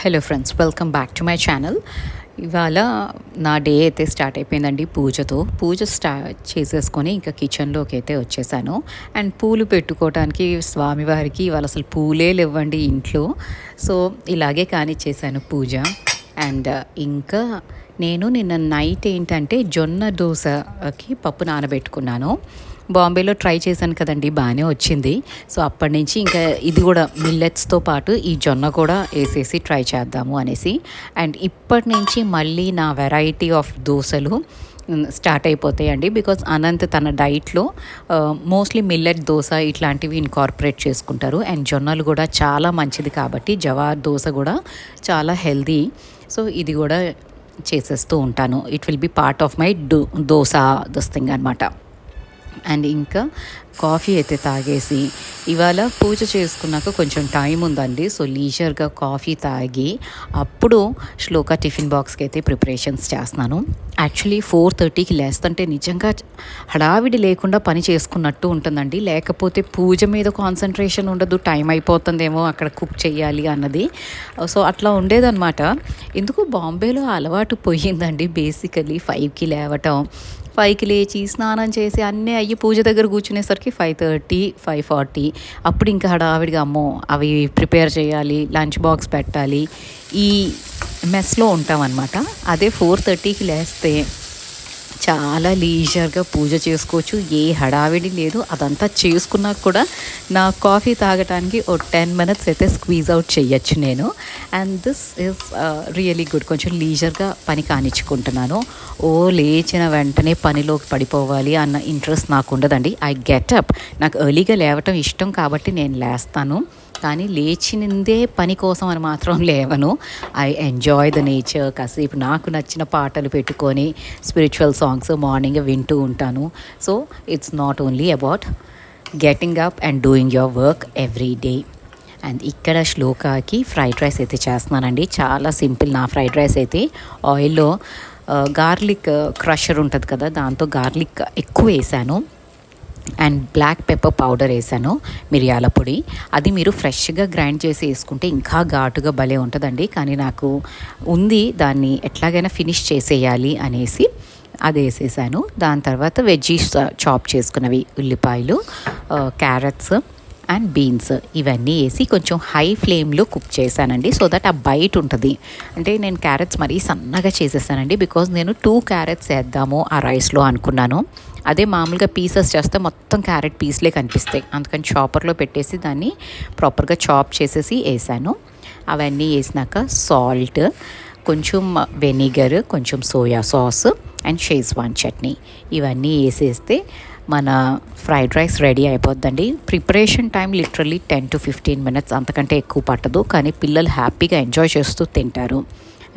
Hello friends, welcome back to my channel. ఇవాళ నా day అయితే స్టార్ట్ అయిపోయిందండి పూజతో. పూజ చేసేసుకొని ఇంకా కిచెన్లోకి అయితే వచ్చేసాను. అండ్ పూలు పెట్టుకోవడానికి స్వామివారికి ఇవాళ అసలు పూలే లేవండి ఇంట్లో. సో ఇలాగే కానిచ్చేసాను పూజ. అండ్ ఇంకా నేను నిన్న నైట్ ఏంటంటే జొన్న దోశకి పప్పు నానబెట్టుకున్నాను. బాంబేలో ట్రై చేశాను కదండి, బాగానే వచ్చింది. సో అప్పటి నుంచి ఇంకా ఇది కూడా మిల్లెట్స్తో పాటు ఈ జొన్న కూడా వేసేసి ట్రై చేద్దాము అనేసి. అండ్ ఇప్పటి నుంచి మళ్ళీ నా వెరైటీ ఆఫ్ దోశలు స్టార్ట్ అయిపోతాయండి. బికాజ్ అనంత్ తన డైట్లో మోస్ట్లీ మిల్లెట్ దోశ ఇట్లాంటివి ఇన్కార్పొరేట్ చేసుకుంటారు. అండ్ జొన్నలు కూడా చాలా మంచిది కాబట్టి జవార్ దోశ కూడా చాలా హెల్దీ. సో ఇది కూడా చేసేస్తూ ఉంటాను. It will be part of my dosa this thing అనమాట. అండ్ ఇంకా కాఫీ అయితే తాగేసి ఇవాళ పూజ చేసుకున్నాక కొంచెం టైం ఉందండి. సో లీజర్గా కాఫీ తాగి అప్పుడు శ్లోక టిఫిన్ బాక్స్కి అయితే ప్రిపరేషన్స్ చేస్తున్నాను. యాక్చువల్లీ 4:30కి లేస్తుంటే నిజంగా హడావిడి లేకుండా పని చేసుకున్నట్టు ఉంటుందండి. లేకపోతే పూజ మీద కాన్సన్ట్రేషన్ ఉండదు, టైం అయిపోతుందేమో అక్కడ కుక్ చేయాలి అన్నది. సో అట్లా ఉండేదన్నమాట. ఎందుకు బాంబేలో అలవాటు పోయిందండి. బేసికలీ 5కి లేవటం, 5కి లేచి స్నానం చేసి అన్నీ అయ్యి పూజ దగ్గర కూర్చునేసరికి 5:30, 5:40. అప్పుడు ఇంకా హడావిడిగా అమ్మో అవి ప్రిపేర్ చేయాలి, లంచ్ బాక్స్ పెట్టాలి, ఈ మెస్లో ఉంటామన్నమాట. అదే 4:30కి లేస్తే చాలా లీజర్గా పూజ చేసుకోవచ్చు. ఏ హడావిడి లేదు. అదంతా చేసుకున్నాక కూడా నా కాఫీ తాగటానికి 10 minutes అయితే స్క్వీజ్ అవుట్ చేయొచ్చు నేను. And this is really good. కొంచెం లీజర్గా పని కానిచ్చుకుంటున్నాను. లేచిన వెంటనే పనిలోకి పడిపోవాలి అన్న ఇంట్రెస్ట్ నాకు ఉండదండి. ఐ గెటప్, నాకు ఎర్లీగా లేవటం ఇష్టం కాబట్టి నేను లేస్తాను. కానీ లేచినందే పని కోసం అని మాత్రం లేవను. I enjoy the nature. కాసేపు నాకు నచ్చిన పాటలు పెట్టుకొని స్పిరిచువల్ సాంగ్స్ మార్నింగ్ వింటూ ఉంటాను. So it's not only about getting up and doing your work every day. And ఇక్కడ శ్లోకాకి ఫ్రైడ్ రైస్ అయితే చేస్తున్నానండి. చాలా సింపుల్. నా ఫ్రైడ్ రైస్ అయితే ఆయిల్లో గార్లిక్ క్రషర్ ఉంటుంది కదా, దాంతో గార్లిక్ ఎక్కువ వేసాను. అండ్ బ్లాక్ పెప్పర్ పౌడర్ వేసాను, మిరియాల పొడి. అది మీరు ఫ్రెష్గా గ్రైండ్ చేసి వేసుకుంటే ఇంకా ఘాటుగా భలే ఉంటుందండి. కానీ నాకు ఉంది, దాన్ని ఎట్లాగైనా ఫినిష్ చేసేయాలి అనేసి అది వేసేసాను. దాని తర్వాత వెజ్జీస్ చాప్ చేసుకున్నవి, ఉల్లిపాయలు, క్యారెట్స్ అండ్ బీన్స్ ఇవన్నీ వేసి కొంచెం హై ఫ్లేమ్లో కుక్ చేశానండి. సో దట్ ఆ బైట్ ఉంటుంది. అంటే నేను క్యారెట్స్ మరీ సన్నగా చేసేసానండి. బికాజ్ నేను 2 క్యారెట్స్ వేద్దాము ఆ రైస్లో అనుకున్నాను. అదే మామూలుగా పీసెస్ చేస్తే మొత్తం క్యారెట్ పీస్లే కనిపిస్తాయి. అందుకని చాపర్లో పెట్టేసి దాన్ని ప్రాపర్గా చాప్ చేసేసి వేసాను. అవన్నీ వేసినాక సాల్ట్, కొంచెం వెనిగర్, కొంచెం soya sauce and schezwan chutney ఇవన్నీ వేసేస్తే మన ఫ్రైడ్ రైస్ రెడీ అయిపోద్దండి. Preparation time literally 10 to 15 minutes, అంతకంటే ఎక్కువ పట్టదు. కానీ పిల్లలు హ్యాపీగా ఎంజాయ్ చేస్తూ తింటారు.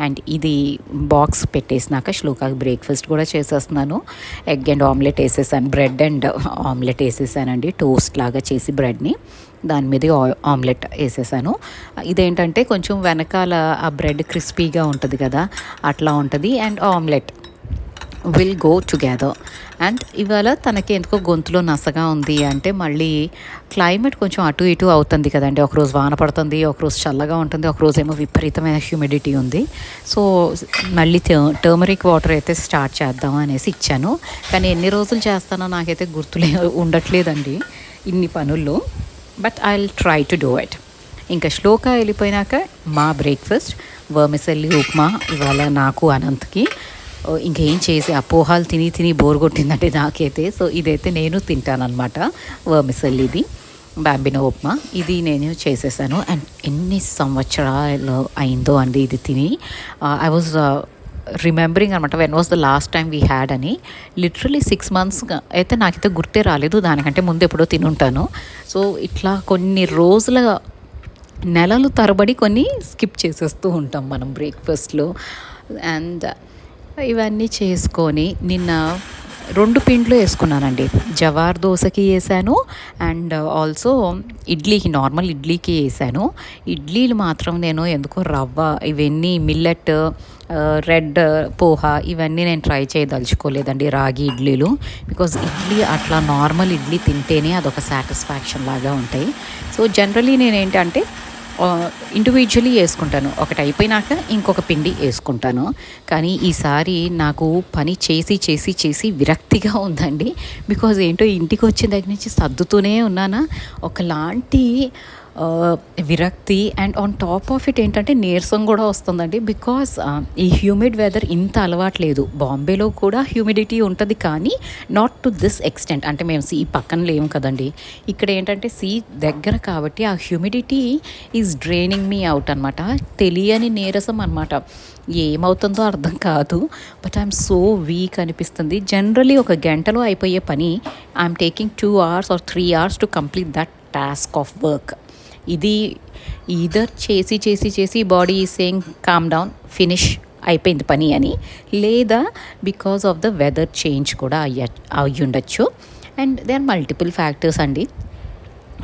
అండ్ ఇది బాక్స్ పెట్టేసినాక శ్లోకాకి బ్రేక్ఫాస్ట్ కూడా చేసేస్తున్నాను. ఎగ్ అండ్ ఆమ్లెట్ వేసేసాను, బ్రెడ్ అండ్ ఆమ్లెట్ వేసేసానండి. టోస్ట్ లాగా చేసి బ్రెడ్ని దాని మీద ఆమ్లెట్ వేసేసాను. ఇదేంటంటే కొంచెం వెనకాల ఆ బ్రెడ్ క్రిస్పీగా ఉంటుంది కదా, అట్లా ఉంటుంది. And omelette will go together. And ఇవాళ తనకి ఎందుకో గొంతులో నసగా ఉంది అంటే మళ్ళీ క్లైమేట్ కొంచెం అటు ఇటు అవుతుంది కదండి. ఒకరోజు వాన పడుతుంది, ఒకరోజు చల్లగా ఉంటుంది, ఒకరోజు ఏమో విపరీతమైన హ్యూమిడిటీ ఉంది. సో మళ్ళీ టర్మరిక్ వాటర్ అయితే స్టార్ట్ చేద్దాం అనేసి ఇచ్చాను. కానీ ఎన్ని రోజులు చేస్తానో నాకైతే ఉండట్లేదండి ఇన్ని పనుల్లో. But I will try to do it. ఇంకా శ్లోక వెళ్ళిపోయినాక మా బ్రేక్ఫాస్ట్ వర్మిసెల్లి ఉప్మా ఇవాళ నాకు అనంత్కి. ఇంకేం చేసి అపోహాలు తిని బోర్ కొట్టిందంటే నాకైతే. సో ఇదైతే నేను తింటానమాట. వర్మిసెల్లిది బాంబినో ఉప్మా ఇది నేను చేసేసాను. అండ్ ఎన్ని సంవత్సరాలు అయిందో అండి ఇది తిని. ఐ వాజ్ రిమెంబరింగ్ అనమాట when was the last time we had అని. లిటరలీ 6 months అయితే నాకైతే గుర్తే రాలేదు. దానికంటే ముందు ఎప్పుడో తినుంటాను. సో ఇట్లా కొన్ని రోజుల నెలలు తరబడి కొన్ని స్కిప్ చేసేస్తూ ఉంటాం మనం బ్రేక్ఫాస్ట్లో. అండ్ ఇవన్నీ చేసుకొని నిన్న 2 పిండ్లు వేసుకున్నానండి. జవార్ దోశకి వేసాను అండ్ ఆల్సో నార్మల్ ఇడ్లీకి వేసాను. ఇడ్లీలు మాత్రం నేను ఎందుకో రవ్వ ఇవన్నీ మిల్లెట్, రెడ్ పోహా ఇవన్నీ నేను ట్రై చేయదలుచుకోలేదండి, రాగి ఇడ్లీలు. బికాజ్ ఇడ్లీ అట్లా నార్మల్ ఇడ్లీ తింటేనే అదొక సాటిస్ఫాక్షన్ లాగా ఉంటాయి. సో జనరలీ నేనేంటంటే ఇండివిజువల్లీ వేసుకుంటాను. ఒకటి అయిపోయినాక ఇంకొక పిండి వేసుకుంటాను. కానీ ఈసారి నాకు పని చేసి చేసి చేసి విరక్తిగా ఉందండి. బికాజ్ ఏంటో ఇంటికి వచ్చిన దగ్గర నుంచి సర్దుతూనే ఉన్నానా, ఒకలాంటి విరక్తి and on top of it ఏంటంటే నీరసం కూడా వస్తుందండి. బికాస్ ఈ హ్యూమిడ్ వెదర్ ఇంత అలవాట్లేదు. బాంబేలో కూడా హ్యూమిడిటీ ఉంటుంది, కానీ నాట్ టు దిస్ ఎక్స్టెంట్. అంటే మేము సీ పక్కన లేము కదండి. ఇక్కడ ఏంటంటే సీ దగ్గర కాబట్టి ఆ humidity is draining me out అనమాట. తెలియని నీరసం అనమాట. ఏమవుతుందో అర్థం కాదు, బట్ ఐఎమ్ సో వీక్ అనిపిస్తుంది. జనరలీ ఒక గంటలో అయిపోయే పని I'm taking 2 hours or 3 hours to complete that task of work. ఇది ఈదర్ చేసి చేసి చేసి body saying calm down, finish అయిపోయింది పని అని, లేదా because of the weather change కూడా అయ్యి ఉండొచ్చు. And there are multiple factors అండి.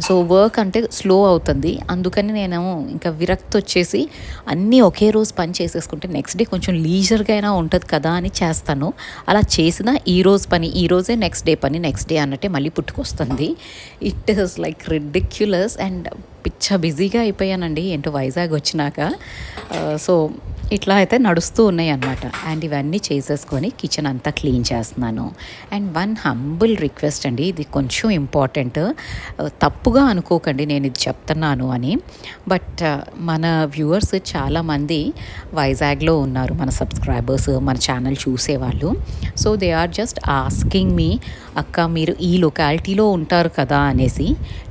సో వర్క్ అంటే స్లో అవుతుంది, అందుకని నేను ఇంకా విరక్తి వచ్చేసి అన్నీ ఒకే రోజు పని చేసేసుకుంటే నెక్స్ట్ డే కొంచెం లీజర్గా అయినా ఉంటుంది కదా అని చేస్తాను. అలా చేసిన ఈ రోజు పని ఈ రోజే, నెక్స్ట్ డే పని నెక్స్ట్ డే అన్నట్టే మళ్ళీ పుట్టుకొస్తుంది. It is like ridiculous and పిచ్చ బిజీగా అయిపోయానండి ఏంటో వైజాగ్ వచ్చినాక. సో ఇట్లా అయితే నడుస్తూ ఉన్నాయి అన్నమాట. అండ్ ఇవన్నీ చేసేసుకొని కిచెన్ అంతా క్లీన్ చేస్తున్నాను. అండ్ వన్ హంబుల్ రిక్వెస్ట్ అండి, ఇది కొంచెం ఇంపార్టెంట్, తప్పుగా అనుకోకండి నేను ఇది చెప్తున్నాను అని. బట్ మన వ్యూవర్స్ చాలామంది వైజాగ్లో ఉన్నారు, మన సబ్స్క్రైబర్స్, మన ఛానల్ చూసేవాళ్ళు. So they are just asking me, అక్క మీరు ఈ లొకాలిటీలో ఉంటారు కదా అనేసి.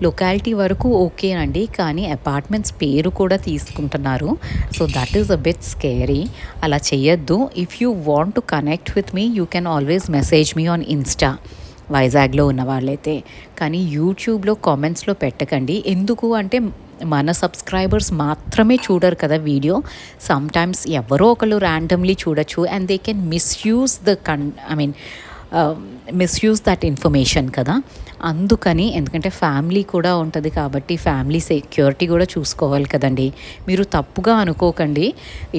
లొకాలిటీ వరకు ఓకే అండి, కానీ అపార్ట్మెంట్స్ పేరు కూడా తీసుకుంటున్నారు. So that is a bit scary. అలా చేయొద్దు. If you want to connect with me you can always message me on Insta, వైజాగ్లో ఉన్న వాళ్ళైతే. కానీ యూట్యూబ్లో కామెంట్స్లో పెట్టకండి. ఎందుకు అంటే మన సబ్స్క్రైబర్స్ మాత్రమే చూడరు కదా వీడియో. సమ్టైమ్స్ ఎవరో ఒకళ్ళు ర్యాండమ్లీ చూడొచ్చు and they can misuse misuse that information కదా. అందుకని, ఎందుకంటే ఫ్యామిలీ కూడా ఉంటుంది కాబట్టి ఫ్యామిలీ సెక్యూరిటీ కూడా చూసుకోవాలి కదండి. మీరు తప్పుగా అనుకోకండి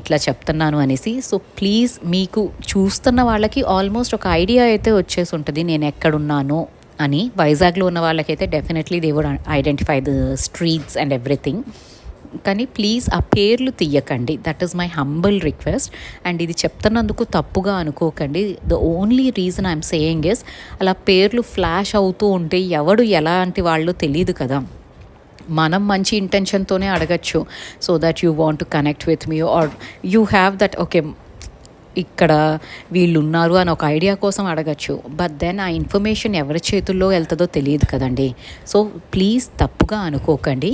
ఇట్లా చెప్తున్నాను అనేసి. సో ప్లీజ్, మీకు చూస్తున్న వాళ్ళకి ఆల్మోస్ట్ ఒక ఐడియా అయితే వచ్చేసి ఉంటుంది నేను ఎక్కడున్నానో అని. వైజాగ్లో ఉన్న వాళ్ళకైతే definitely they would identify the streets and everything. కానీ ప్లీజ్ ఆ పేర్లు తీయకండి. That is my humble request. And ఇది చెప్తున్నందుకు తప్పుగా అనుకోకండి. The only reason I'm saying is, అలా పేర్లు ఫ్లాష్ అవుతూ ఉంటే ఎవడు ఎలాంటి వాళ్ళు తెలియదు కదా. మనం మంచి ఇంటెన్షన్తోనే అడగచ్చు, so that you want to connect with me are you have that okay ఇక్కడ వీళ్ళు ఉన్నారు అని ఒక ఐడియా కోసం అడగచ్చు. బట్ దెన్ ఆ ఇన్ఫర్మేషన్ ఎవరి చేతుల్లో వెళ్తుందో తెలియదు కదండి. సో ప్లీజ్ తప్పుగా అనుకోకండి.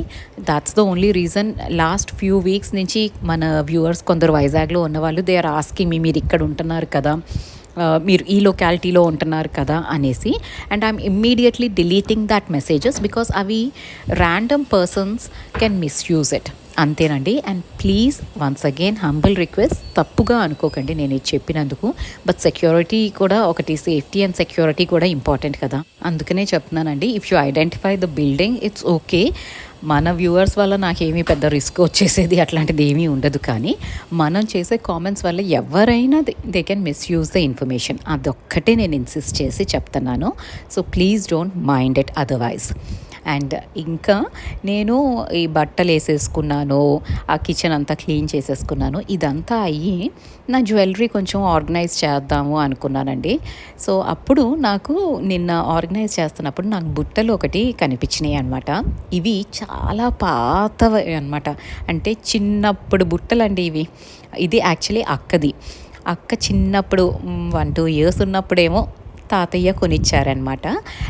That's the only reason. Last few weeks నుంచి మన వ్యూవర్స్ కొందరు వైజాగ్లో ఉన్నవాళ్ళు దే ఆర్ ఆస్కింగ్ మీ, మీరు ఇక్కడ ఉంటున్నారు కదా, మీరు ఈ లొకాలిటీలో ఉంటున్నారు కదా అనేసి. And I'm immediately deleting that messages because అవి random persons can misuse it. అంతేనండి. And please once again humble request, తప్పుగా అనుకోకండి నేను ఇది చెప్పినందుకు. బట్ సెక్యూరిటీ కూడా ఒకటి, సేఫ్టీ అండ్ సెక్యూరిటీ కూడా ఇంపార్టెంట్ కదా, అందుకనే చెప్తున్నానండి. If you identify the building it's okay. మన వ్యూవర్స్ వల్ల నాకేమీ పెద్ద రిస్క్ వచ్చేసేది అట్లాంటిది ఏమీ ఉండదు. కానీ మనం చేసే కామెంట్స్ వల్ల ఎవరైనా they can misuse the information. అదొక్కటే నేను ఇన్సిస్ట్ చేసి చెప్తున్నాను. So please don't mind it otherwise. And ఇంకా నేను ఈ బట్టలు వేసేసుకున్నాను, ఆ కిచెన్ అంతా క్లీన్ చేసేసుకున్నాను. ఇదంతా అయ్యి నా జ్యువెలరీ కొంచెం ఆర్గనైజ్ చేద్దాము అనుకున్నానండి. సో అప్పుడు నాకు నిన్న ఆర్గనైజ్ చేస్తున్నప్పుడు నాకు బుట్టలు ఒకటి కనిపించినాయి అనమాట. ఇవి చాలా పాతవి అనమాట, అంటే చిన్నప్పుడు బుట్టలు అండి ఇవి. ఇది యాక్చువల్లీ అక్కది. అక్క చిన్నప్పుడు 1-2 years ఉన్నప్పుడేమో తాతయ్య కొనిచ్చారనమాట.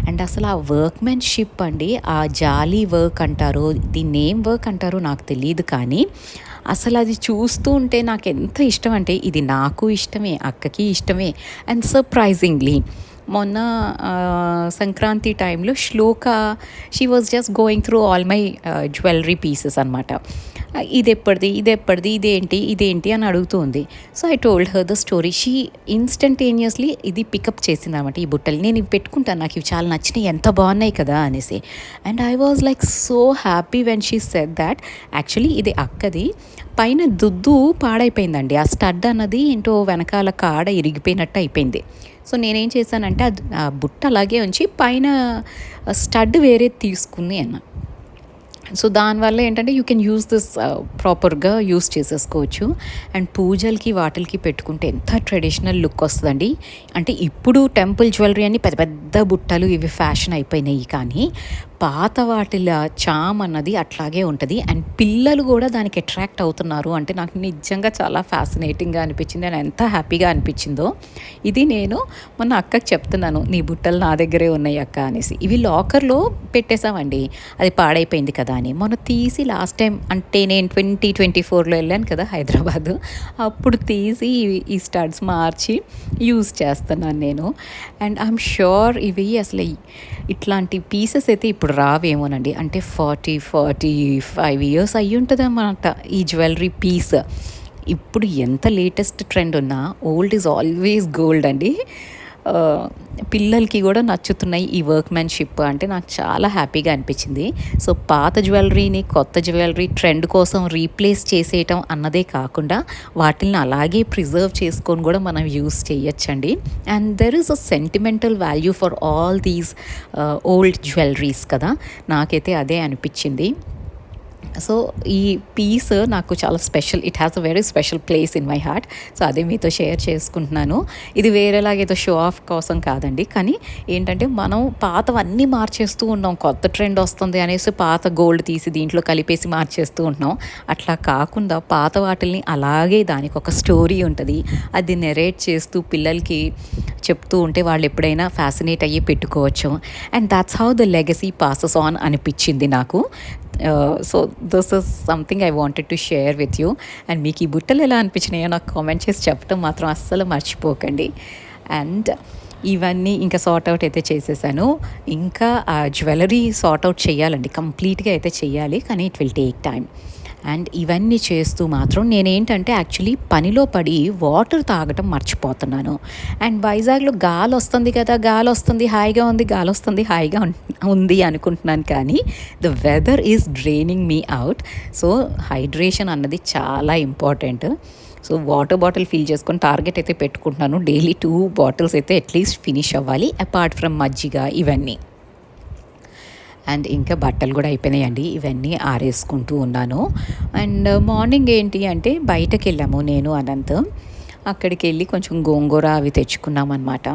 అండ్ అసలు ఆ వర్క్మెన్షిప్ అండి, ఆ జాలీ వర్క్ అంటారు, దీన్ని ఏం వర్క్ అంటారో నాకు తెలియదు, కానీ అసలు అది చూస్తూ ఉంటే నాకు ఎంత ఇష్టం అంటే, ఇది నాకు ఇష్టమే, అక్కకి ఇష్టమే. అండ్ సర్ప్రైజింగ్లీ మొన్న సంక్రాంతి టైంలో Shloka, she was just going through all my jewellery pieces అనమాట. ఇదేంటి ఇదేంటి అని అడుగుతుంది. So I told her the story. She instantaneously ఇది పికప్ చేసింది అనమాట. ఈ బుట్టలు నేను ఇవి పెట్టుకుంటాను, నాకు ఇవి చాలా నచ్చినాయి, ఎంత బాగున్నాయి కదా అనేసి. And I was like so happy when she said that. Actually ఇది అక్కది. పైన దుద్దు పాడైపోయిందండి, ఆ స్టడ్ అన్నది ఏంటో వెనకాల కాడ ఇరిగిపోయినట్టు అయిపోయింది. సో నేనేం చేశానంటే ఆ బుట్ట అలాగే ఉంచి పైన స్టడ్ వేరే తీసుకుని అన్న. సో దానివల్ల ఏంటంటే యూ కెన్ యూస్ దిస్ ప్రాపర్గా యూస్ చేసేసుకోవచ్చు. అండ్ పూజలకి వాటికి పెట్టుకుంటే ఎంత ట్రెడిషనల్ లుక్ వస్తుందండి. అంటే ఇప్పుడు టెంపుల్ జ్యువెలరీ అని పెద్ద పెద్ద బుట్టలు ఇవి ఫ్యాషన్ అయిపోయినాయి, కానీ పాత వాటిల చామ్ అన్నది అట్లాగే ఉంటుంది. అండ్ పిల్లలు కూడా దానికి అట్రాక్ట్ అవుతున్నారు. అంటే నాకు నిజంగా చాలా ఫ్యాసినేటింగ్గా అనిపించింది అండ్ ఎంత హ్యాపీగా అనిపించిందో. ఇది నేను మొన్న అక్కకి చెప్తున్నాను, నీ బుట్టలు నా దగ్గరే ఉన్నాయి అక్క అనేసి. ఇవి లాకర్లో పెట్టేశామండి, అది పాడైపోయింది కదా అని. మొన్న తీసి లాస్ట్ టైం అంటే నేను 2024లో వెళ్ళాను కదా హైదరాబాద్, అప్పుడు తీసి ఈ స్టడ్స్ మార్చి యూజ్ చేస్తున్నాను నేను. అండ్ ఐఎమ్ షూర్ ఇవి అసలు ఇట్లాంటి పీసెస్ అయితే ఇప్పుడు రావేమోనండి. అంటే 45 ఇయర్స్ అయ్యి ఉంటుంది అన్నమాట ఈ జ్యువెలరీ పీస్. ఇప్పుడు ఎంత లేటెస్ట్ ట్రెండ్ ఉన్నా ఓల్డ్ ఈజ్ ఆల్వేస్ గోల్డ్ అండి. పిల్లలకి కూడా నచ్చుతున్నాయి ఈ వర్క్మెన్షిప్. అంటే నాకు చాలా హ్యాపీగా అనిపించింది. సో పాత జ్యువెలరీని కొత్త జ్యువెలరీ ట్రెండ్ కోసం రీప్లేస్ చేసేయటం అన్నదే కాకుండా వాటిని అలాగే ప్రిజర్వ్ చేసుకొని కూడా మనం యూస్ చేయొచ్చండి. And there is a sentimental value for all these old jewelleries కదా. నాకైతే అదే అనిపించింది. సో ఈ పీస్ నాకు చాలా special, it has a very special place in my heart. So అదే మీతో షేర్ చేసుకుంటున్నాను. ఇది వేరేలాగేదో షో ఆఫ్ కోసం కాదండి, కానీ ఏంటంటే మనం పాతవన్నీ మార్చేస్తూ ఉన్నాం. కొత్త ట్రెండ్ వస్తుంది అనేసి పాత గోల్డ్ తీసి దీంట్లో కలిపేసి మార్చేస్తూ ఉంటున్నాం. అట్లా కాకుండా పాత వాటిల్ని అలాగే దానికి ఒక స్టోరీ ఉంటుంది, అది నెరేట్ చేస్తూ పిల్లలకి చెప్తూ ఉంటే వాళ్ళు ఎప్పుడైనా ఫ్యాసినేట్ అయ్యి పెట్టుకోవచ్చు. And that's how the legacy passes on అనిపించింది నాకు. So this is something I wanted to share with you. And మీకు ఈ బుట్టలు ఎలా అనిపించినాయో నాకు కామెంట్ చేసి చెప్పడం మాత్రం అస్సలు మర్చిపోకండి. అండ్ ఇవన్నీ ఇంకా సార్ట్ అవుట్ అయితే చేసేసాను. ఇంకా ఆ జ్యువెలరీ సార్ట్ అవుట్ చేయాలండి, కంప్లీట్గా అయితే చేయాలి, కానీ it will take time. And ఇవన్నీ చేస్తూ మాత్రం నేనేంటంటే యాక్చువల్లీ పనిలో పడి వాటర్ తాగటం మర్చిపోతున్నాను. అండ్ వైజాగ్లో గాలి వస్తుంది కదా, గాలి వస్తుంది హాయిగా ఉంది, గాలి వస్తుంది హాయిగా ఉంది అనుకుంటున్నాను, కానీ the weather is draining me out. So hydration అన్నది చాలా important. So water bottle fill చేసుకొని టార్గెట్ అయితే పెట్టుకుంటున్నాను. డైలీ 2 బాటిల్స్ అయితే అట్లీస్ట్ ఫినిష్ అవ్వాలి, అపార్ట్ ఫ్రమ్ మజ్జిగ ఇవన్నీ. అండ్ ఇంకా బట్టలు కూడా అయిపోయినాయండి, ఇవన్నీ ఆరేసుకుంటూ ఉన్నాను. అండ్ మార్నింగ్ ఏంటి అంటే బయటకు వెళ్ళాము నేను అనంత్, అక్కడికి వెళ్ళి కొంచెం గోంగూర అవి తెచ్చుకున్నాం అనమాట.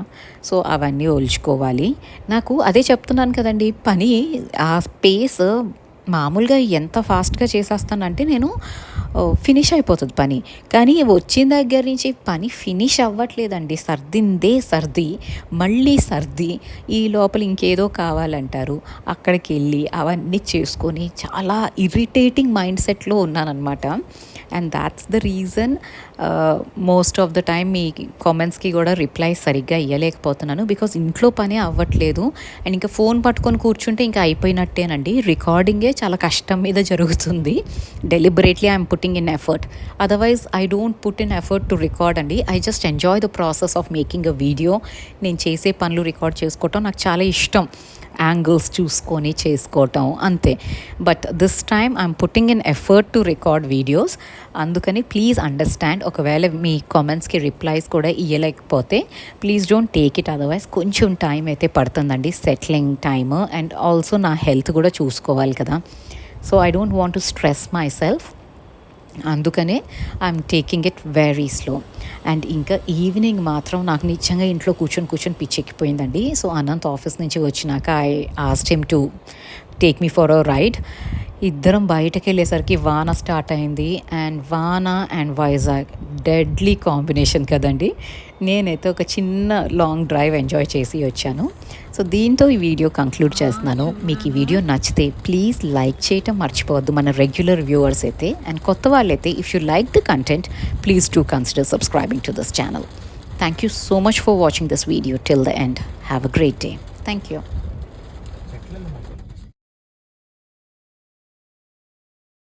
సో అవన్నీ ఒలుచుకోవాలి. నాకు అదే చెప్తున్నాను కదండి, పని ఆ పేస్ మామూలుగా ఎంత ఫాస్ట్గా చేసేస్తానంటే నేను ఫినిష్ అయిపోతుంది పని, కానీ వచ్చిన దగ్గర నుంచి పని ఫినిష్ అవ్వట్లేదండి. సర్దిందే సర్ది, మళ్ళీ సర్ది, ఈ లోపల ఇంకేదో కావాలంటారు, అక్కడికి వెళ్ళి అవన్నీ చేసుకొని చాలా ఇరిటేటింగ్ మైండ్ సెట్లో ఉన్నానన్నమాట. And that's the reason most of the time మీ కామెంట్స్కి కూడా రిప్లై సరిగ్గా ఇవ్వలేకపోతున్నాను, బికాజ్ ఇంట్లో పనే అవ్వట్లేదు. అండ్ ఇంకా ఫోన్ పట్టుకొని కూర్చుంటే ఇంకా అయిపోయినట్టేనండి. రికార్డింగే చాలా కష్టం మీద జరుగుతుంది. Deliberately I'm putting in effort, otherwise I don't put in effort to record అండి. I just enjoy the process of making a video. నేను చేసే పనులు రికార్డ్ చేసుకోవటం నాకు చాలా ఇష్టం, యాంగిల్స్ చూసుకొని చేసుకోవటం అంతే. But this time I'm putting in effort to record videos. అందుకని ప్లీజ్ అండర్స్టాండ్, ఒకవేళ మీ కామెంట్స్కి రిప్లైస్ కూడా ఇవ్వలేకపోతే please don't take it, otherwise కొంచెం టైం అయితే పడుతుందండి, సెటిలింగ్ టైమ్. అండ్ ఆల్సో నా హెల్త్ కూడా చూసుకోవాలి కదా. So I don't want to stress myself, అందుకనే I'm taking it very slow. And ఇంకా ఈవినింగ్ మాత్రం నాకు నిజంగా ఇంట్లో కూర్చొని పిచ్చెక్కిపోయిందండి. సో అనంత్ ఆఫీస్ నుంచి వచ్చినాక I asked him to take me for a ride. ఇద్దరం బయటకు వెళ్ళేసరికి వాన స్టార్ట్ అయింది. అండ్ వాన అండ్ వైజాగ్ డెడ్లీ కాంబినేషన్ కదండి. నేనైతే ఒక చిన్న లాంగ్ డ్రైవ్ ఎంజాయ్ చేసి వచ్చాను. సో దీంతో ఈ వీడియో కంక్లూడ్ చేస్తున్నాను. మీకు ఈ వీడియో నచ్చితే ప్లీజ్ లైక్ చేయటం మర్చిపోవద్దు, మన రెగ్యులర్ వ్యూవర్స్ అయితే. అండ్ కొత్త వాళ్ళైతే if you like the content please to consider subscribing to this channel. Thank you so much for watching this video till the end. Have a great day. Thank you.